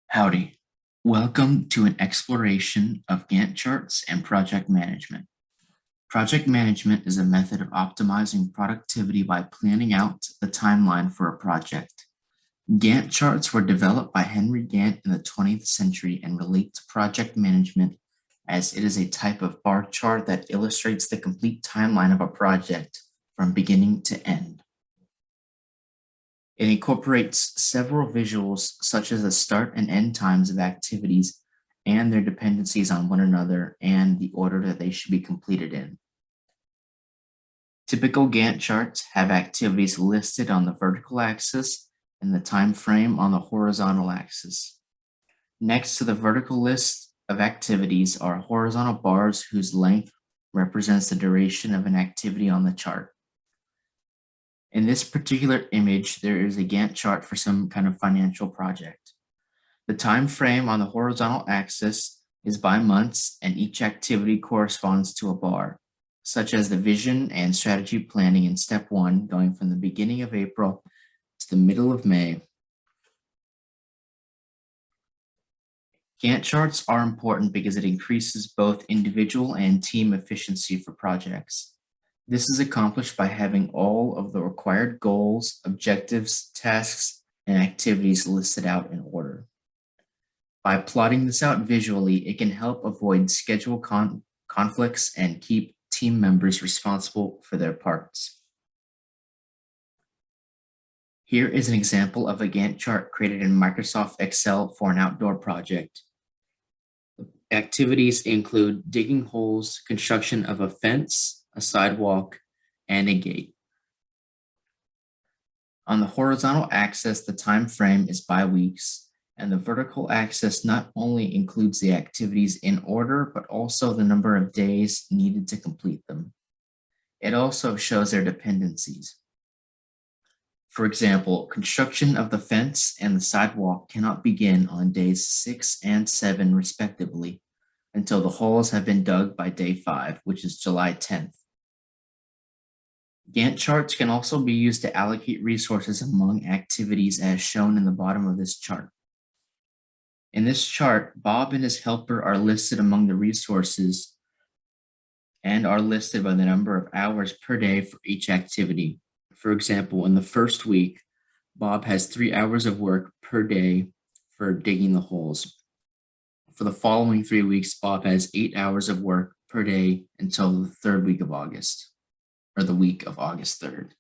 Howdy. Welcome to an exploration of Gantt charts and project management. Project management is a method of optimizing productivity by planning out the timeline for a project. Gantt charts were developed by Henry Gantt in the 20th century and relate to project management as it is a type of bar chart that illustrates the complete timeline of a project from beginning to end. It incorporates several visuals such as the start and end times of activities and their dependencies on one another and the order that they should be completed in. Typical Gantt charts have activities listed on the vertical axis and the time frame on the horizontal axis. Next to the vertical list of activities are horizontal bars whose length represents the duration of an activity on the chart. In this particular image, there is a Gantt chart for some kind of financial project. The time frame on the horizontal axis is by months, and each activity corresponds to a bar, such as the vision and strategy planning in step 1, going from the beginning of April to the middle of May. Gantt charts are important because it increases both individual and team efficiency for projects. This is accomplished by having all of the required goals, objectives, tasks, and activities listed out in order. By plotting this out visually, it can help avoid schedule conflicts and keep team members responsible for their parts. Here is an example of a Gantt chart created in Microsoft Excel for an outdoor project. Activities include digging holes, construction of a fence, a sidewalk, and a gate. On the horizontal axis, the time frame is by weeks, and the vertical axis not only includes the activities in order, but also the number of days needed to complete them. It also shows their dependencies. For example, construction of the fence and the sidewalk cannot begin on days 6 and 7 respectively until the holes have been dug by day 5, which is July 10th. Gantt charts can also be used to allocate resources among activities as shown in the bottom of this chart. In this chart, Bob and his helper are listed among the resources and are listed by the number of hours per day for each activity. For example, in the first week, Bob has 3 hours of work per day for digging the holes. For the following 3 weeks, Bob has 8 hours of work per day until the third week of August, or the week of August 3rd.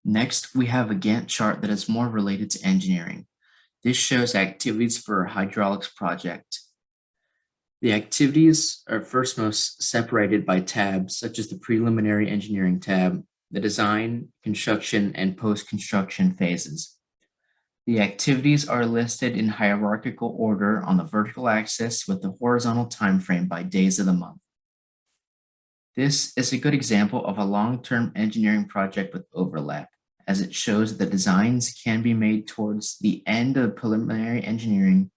Next, we have a Gantt chart that is more related to engineering. This shows activities for a hydraulics project. The activities are first most separated by tabs, such as the preliminary engineering tab, the design, construction, and post-construction phases. The activities are listed in hierarchical order on the vertical axis with the horizontal time frame by days of the month. This is a good example of a long-term engineering project with overlap, as it shows that designs can be made towards the end of preliminary engineering.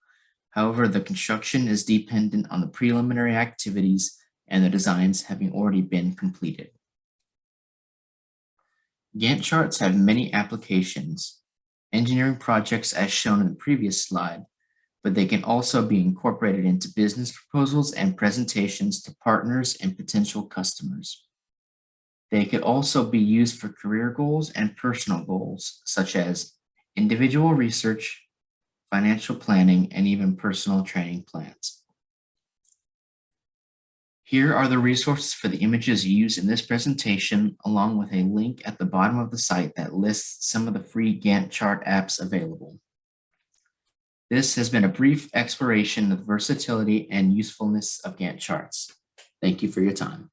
However, the construction is dependent on the preliminary activities and the designs having already been completed. Gantt charts have many applications. Engineering projects as shown in the previous slide, but they can also be incorporated into business proposals and presentations to partners and potential customers. They could also be used for career goals and personal goals, such as individual research, financial planning, and even personal training plans. Here are the resources for the images used in this presentation, along with a link at the bottom of the site that lists some of the free Gantt chart apps available. This has been a brief exploration of the versatility and usefulness of Gantt charts. Thank you for your time.